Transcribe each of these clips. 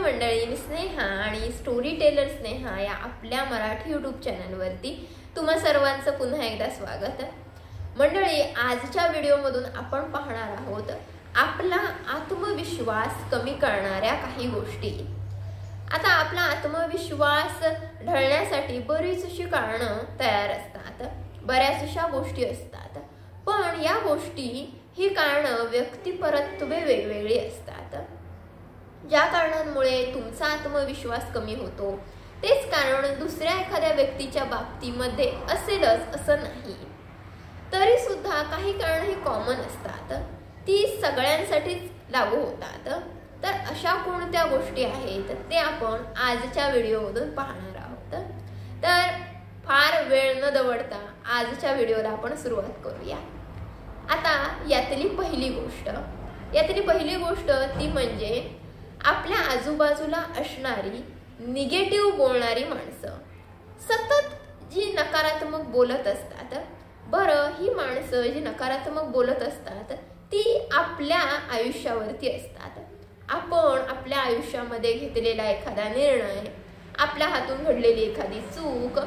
मंडळी, मी स्नेहा आणि story teller Sneha या आपल्या मराठी यूट्यूब चॅनलवरती तुम्हा सर्वांचं पुन्हा एकदा स्वागत. मंडळी, आजच्या व्हिडिओमधून आपण पाहणार आहोत आपला आत्मविश्वास कमी करणाऱ्या काही गोष्टी. आता आपला आत्मविश्वास ढळण्यासाठी बरीच अशी कारणं तयार असतात, बऱ्याच अशा गोष्टी असतात. पण या गोष्टी ही कारणं व्यक्तिपरत्वे वेगवेगळी असतात. ज्या कारणांमुळे तुमचा आत्मविश्वास कमी होतो तेच कारण दुसऱ्या एखाद्या व्यक्तीच्या बाबतीमध्ये असेलच असं नाही. तरी सुद्धा काही कारण ही कॉमन असतात, ती सगळ्यांसाठीच लागू होतात. तर अशा कोणत्या गोष्टी आहेत ते आपण आजच्या व्हिडिओमधून पाहणार आहोत. तर फार वेळ न दवडता आजच्या व्हिडिओला आपण सुरुवात करूया. आता यातली पहिली गोष्ट ती म्हणजे आपल्या आजूबाजूला असणारी निगेटिव्ह बोलणारी माणसं. सतत जी नकारात्मक बोलत असतात. बरं, ही माणसं जी नकारात्मक बोलत असतात ती आपल्या आयुष्यावरती असतात. आपण आपल्या आयुष्यामध्ये घेतलेला एखादा निर्णय, आपल्या हातून घडलेली एखादी चूक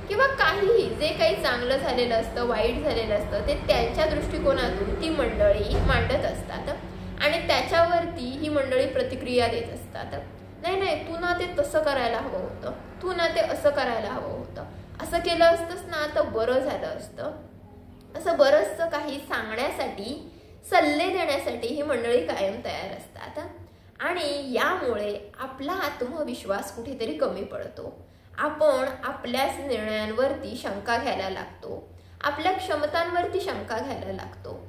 किंवा काहीही जे काही चांगलं झालेलं असतं, वाईट झालेलं असतं, ते त्यांच्या दृष्टिकोनातून ती मंडळी मांडत असतात आणि त्याच्यावरती ही मंडळी प्रतिक्रिया देत असतात. नाही, तू ना ते तसं करायला हवं होतं, तू ना ते असं करायला हवं होतं, असं केलं असतंस ना तर बरं झालं असतं. असं बरंचसं काही सांगण्यासाठी, सल्ले देण्यासाठी ही मंडळी कायम तयार असतात. आणि यामुळे आपला आत्मविश्वास कुठेतरी कमी पडतो. आपण आपल्याच निर्णयांवरती शंका घ्यायला लागतो, आपल्या क्षमतांवरती शंका घ्यायला लागतो.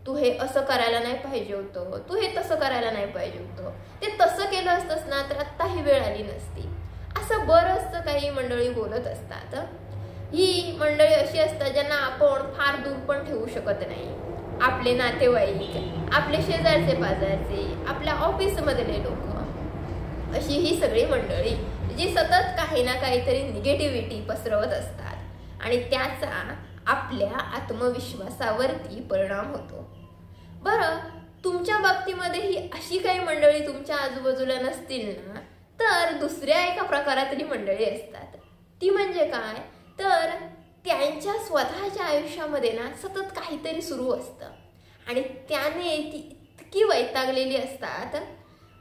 तू हे असं करायला नाही पाहिजे होतं, तू हे तसं करायला नाही पाहिजे होतं, ते तसं केलं असतंस ना तर आत्ता ही वेळ आली नसती. असं बरंचसं काही मंडळी बोलत असतात. ही मंडळी अशी असतात ज्यांना आपण फार दूर पण ठेवू शकत नाही. आपले नातेवाईक, आपले शेजारचे पाजारचे, आपल्या ऑफिसमधले लोक, अशी ही सगळी मंडळी जी सतत काही ना काहीतरी निगेटिव्हिटी पसरवत असतात आणि त्याचा आपल्या आत्मविश्वासावरती परिणाम होतो. बरं, तुमच्या बाबतीमध्ये ही अशी काही मंडळी तुमच्या आजूबाजूला नसतील ना, तर दुसऱ्या एका प्रकारातली मंडळी असतात. ती म्हणजे काय, तर त्यांच्या स्वतःच्या आयुष्यामध्ये ना सतत काहीतरी सुरू असतं आणि त्याने ती इतकी वैतागलेली असतात.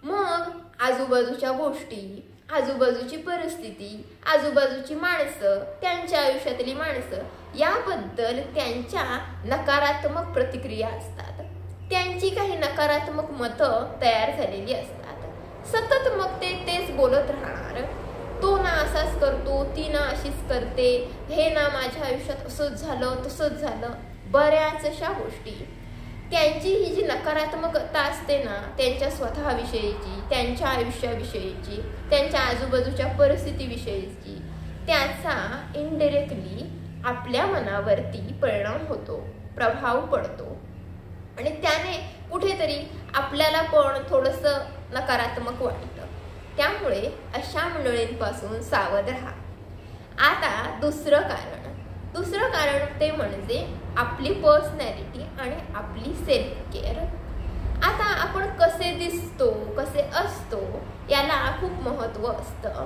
मग आजूबाजूच्या गोष्टी, आजूबाजूची परिस्थिती, आजूबाजूची माणसं, त्यांच्या आयुष्यातली माणसं याबद्दल त्यांच्या नकारात्मक प्रतिक्रिया असतात. त्यांची काही नकारात्मक मतं तयार झालेली असतात. सतत मग ते तेच बोलत राहणार. तो ना असाच करतो, ती ना अशीच करते, हे ना माझ्या आयुष्यात असंच झालं, तसंच झालं. बऱ्याच अशा गोष्टी. त्यांची ही जी नकारात्मकता असते ना, त्यांच्या स्वतःविषयीची, त्यांच्या आयुष्याविषयीची, त्यांच्या आजूबाजूच्या परिस्थितीविषयीची, त्याचा इनडायरेक्टली आपल्या मनावरती परिणाम होतो, प्रभाव पडतो आणि त्याने कुठेतरी आपल्याला पण थोडंसं नकारात्मक वाटतं. त्यामुळे अशा मंडळींपासून सावध राहा. आता दुसरं कारण ते म्हणजे आपली पर्सनॅलिटी आणि आपली सेल्फ केअर. आता आपण कसे दिसतो, कसे असतो याला खूप महत्त्व असतं.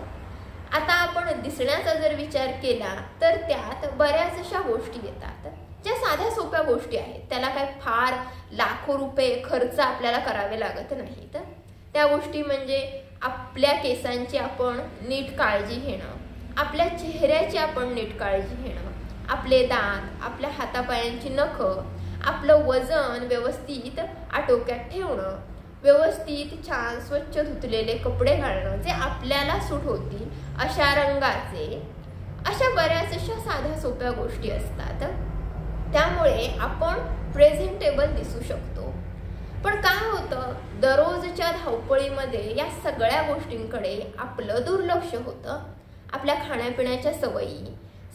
आता आपण दिसण्याचा जर विचार केला तर त्यात बऱ्याच अशा गोष्टी येतात ज्या साध्या सोप्या गोष्टी आहेत. त्याला काय फार लाखो रुपये खर्च आपल्याला करावे लागत नाहीत. त्या गोष्टी म्हणजे आपल्या केसांची आपण नीट काळजी घेणं, आपल्या चेहऱ्याची आपण नीट काळजी घेणं, आपले दात, आपल्या हातापायांची नखं, आपलं वजन व्यवस्थित आटोक्यात ठेवणं, व्यवस्थित छान स्वच्छ धुतलेले कपडे घालणं जे आपल्याला सूट होतील अशा रंगाचे. अशा बऱ्याच अशा साध्या सोप्या गोष्टी असतात. त्यामुळे आपण प्रेझेंटेबल दिसू शकतो. पण काय होतं, दररोजच्या धावपळीमध्ये या सगळ्या गोष्टींकडे आपलं दुर्लक्ष होतं. आपल्या खाण्यापिण्याच्या सवयी,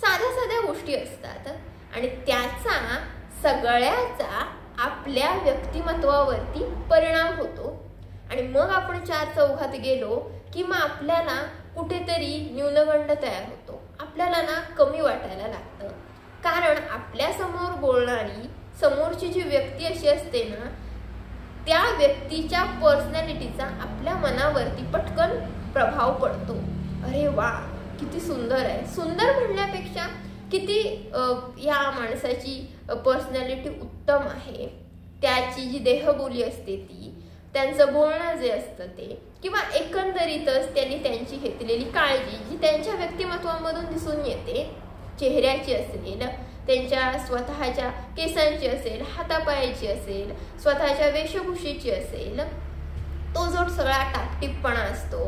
साध्या गोष्टी असतात आणि त्याचा सगळ्याचा आपल्या व्यक्तिमत्वावरती परिणाम होतो. आणि मग आपण चार चौघात गेलो की मग आपल्याला कुठेतरी न्यूनगंड तयार होतो. आपल्याला ना कमी वाटायला लागतं. कारण आपल्या समोर बोलणारी समोरची जी व्यक्ती अशी असते ना, त्या व्यक्तीच्या पर्सनॅलिटीचा आपल्या मनावरती पटकन प्रभाव पडतो. अरे वा, किती सुंदर आहे. सुंदर म्हणण्यापेक्षा किती या माणसाची पर्सनॅलिटी उत्तम आहे, त्याची जी देहबोली असते ती, त्यांचं बोलणं जे असतं ते, किंवा एकंदरीतच त्यांनी त्यांची घेतलेली काळजी जी त्यांच्या व्यक्तिमत्वामधून दिसून येते, चेहऱ्याची असेल, त्यांच्या स्वतःच्या केसांची असेल, हातापायाची असेल, स्वतःच्या वेशभूषेची असेल, तो जो सगळा टापटीपणा असतो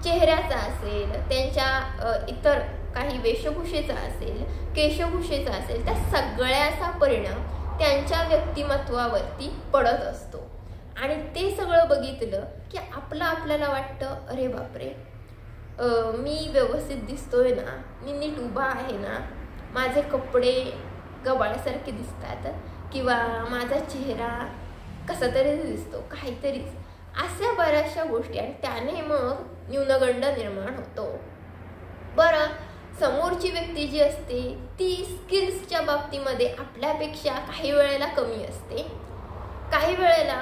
चेहऱ्याचा असेल, त्यांच्या इतर काही वेशभूषेचा असेल, केशभूषेचा असेल, त्या सगळ्याचा परिणाम त्यांच्या व्यक्तिमत्वावरती पडत असतो. आणि ते सगळं बघितलं की आपल्याला वाटतं, अरे बापरे, मी व्यवस्थित दिसतोय ना, मी नीट उभा आहे ना, माझे कपडे गबाळासारखे दिसतात, किंवा माझा चेहरा कसा तरी दिसतो, काहीतरीच अशा बऱ्याचशा गोष्टी, आणि त्याने मग न्यूनगंड निर्माण होतो. बरं, समोरची व्यक्ती जी असते ती स्किल्सच्या बाबतीमध्ये आपल्यापेक्षा काही वेळेला कमी असते. काही वेळेला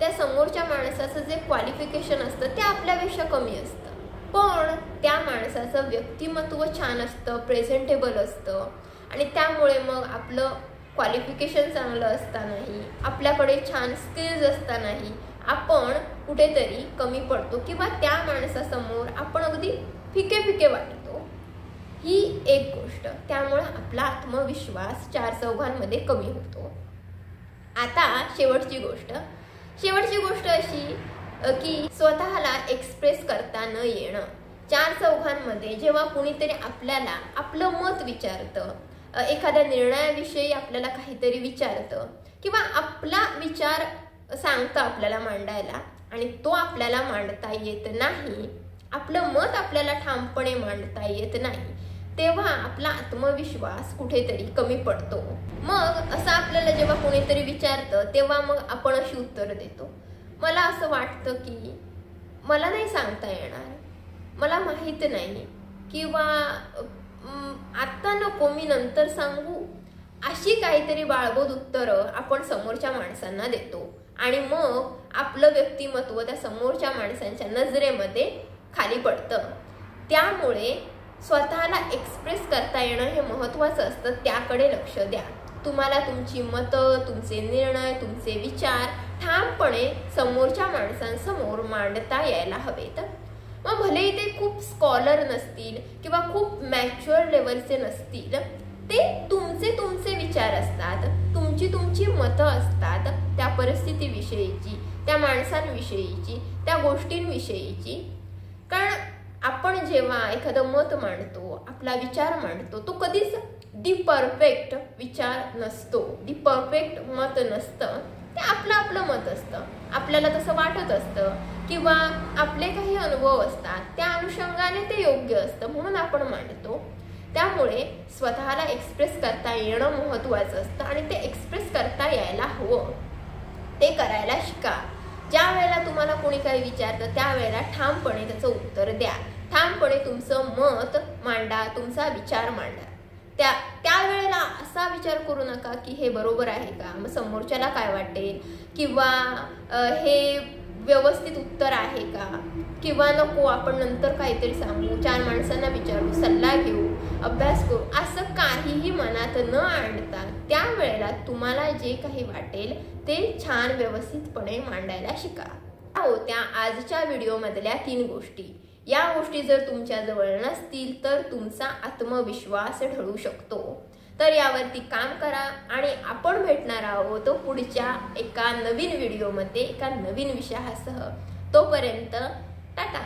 त्या समोरच्या माणसाचं जे क्वालिफिकेशन असतं ते आपल्यापेक्षा कमी असतं, पण त्या माणसाचं व्यक्तिमत्व छान असतं, प्रेझेंटेबल असतं, आणि त्यामुळे मग आपलं क्वालिफिकेशन चांगलं असतानाही, आपल्याकडे छान स्किल्स असतानाही आपण कुठेतरी कमी पडतो, किंवा त्या माणसासमोर आपण अगदी फिके फिके वाटतो. ही एक गोष्ट. त्यामुळे आपला आत्मविश्वास चार चौघांमध्ये कमी होतो. आता शेवटची गोष्ट अशी की स्वतःला एक्सप्रेस करता न येणं. चार चौघांमध्ये जेव्हा कुणीतरी आपल्याला आपलं मत विचारतं, एखाद्या निर्णयाविषयी आपल्याला काहीतरी विचारतं, किंवा आपला विचार सांगतं आपल्याला मांडायला, आणि तो आपल्याला मांडता येत नाही, आपलं मत आपल्याला ठामपणे मांडता येत नाही, तेव्हा आपला आत्मविश्वास कुठेतरी कमी पडतो. मग असं आपल्याला जेव्हा कोणीतरी विचारतं तेव्हा मग आपण अशी उत्तर देतो, मला असं वाटतं की मला नाही सांगता येणार, मला माहित नाही, किंवा आत्ता नको, मी नंतर सांगू, अशी काहीतरी बाळगोद उत्तरं आपण समोरच्या माणसांना देतो. आणि मग आपलं व्यक्तिमत्व त्या समोरच्या माणसांच्या नजरेमध्ये खाली पडतं. त्यामुळे स्वतःला एक्सप्रेस करता येणं हे महत्त्वाचं असतं, त्याकडे लक्ष द्या. तुम्हाला तुमची मतं, तुमचे निर्णय, तुमचे विचार ठामपणे समोरच्या माणसांसमोर मांडता यायला हवेत. मग भलेही ते खूप स्कॉलर नसतील किंवा खूप मॅच्युअर लेवलचे नसतील, ते तुमचे विचार असतात, तुमची मतं असतात, त्या परिस्थितीविषयीची, त्या माणसांविषयीची, त्या गोष्टींविषयीची. कारण आपण जेव्हा एखादं मत मांडतो, आपला विचार मांडतो, तो कधीच दी परफेक्ट विचार नसतो, दी परफेक्ट मत नसतं. ते आपलं मत असतं, आपल्याला तसं वाटत असतं, किंवा आपले काही अनुभव असतात, त्या अनुषंगाने ते योग्य असतं, म्हणून आपण मांडतो. त्यामुळे स्वतःला एक्सप्रेस करता येणं महत्त्वाचं असतं, आणि ते एक्सप्रेस करता यायला हवं. ते करायला शिका. ज्या वेळेला तुम्हाला कोणी काही विचारतं त्यावेळेला ठामपणे त्याचं उत्तर द्या, ठामपणे तुमचं मत मांडा, तुमचा विचार मांडा. त्यावेळेला असा विचार करू नका की हे बरोबर आहे का, मग समोरच्याला काय वाटेल, किंवा हे व्यवस्थित उत्तर आहे का, किंवा नको आपण नंतर काहीतरी सांगू, चार माणसांना विचारू, सल्ला घेऊ, अभ्यास करू, असं काहीही मनात न आणता त्यावेळेला तुम्हाला जे काही वाटेल ते छान व्यवस्थितपणे मांडायला शिका. होत्या आजच्या व्हिडिओमधल्या 3 गोष्टी. या गोष्टी जर तुमच्या जवळ नसतील तर तुमचा आत्मविश्वास ढळू शकतो. तर यावरती काम करा, आणि आपण भेटणार आहोत पुढच्या एका नवीन व्हिडिओमध्ये एका नवीन विषयासह. तोपर्यंत टाटा.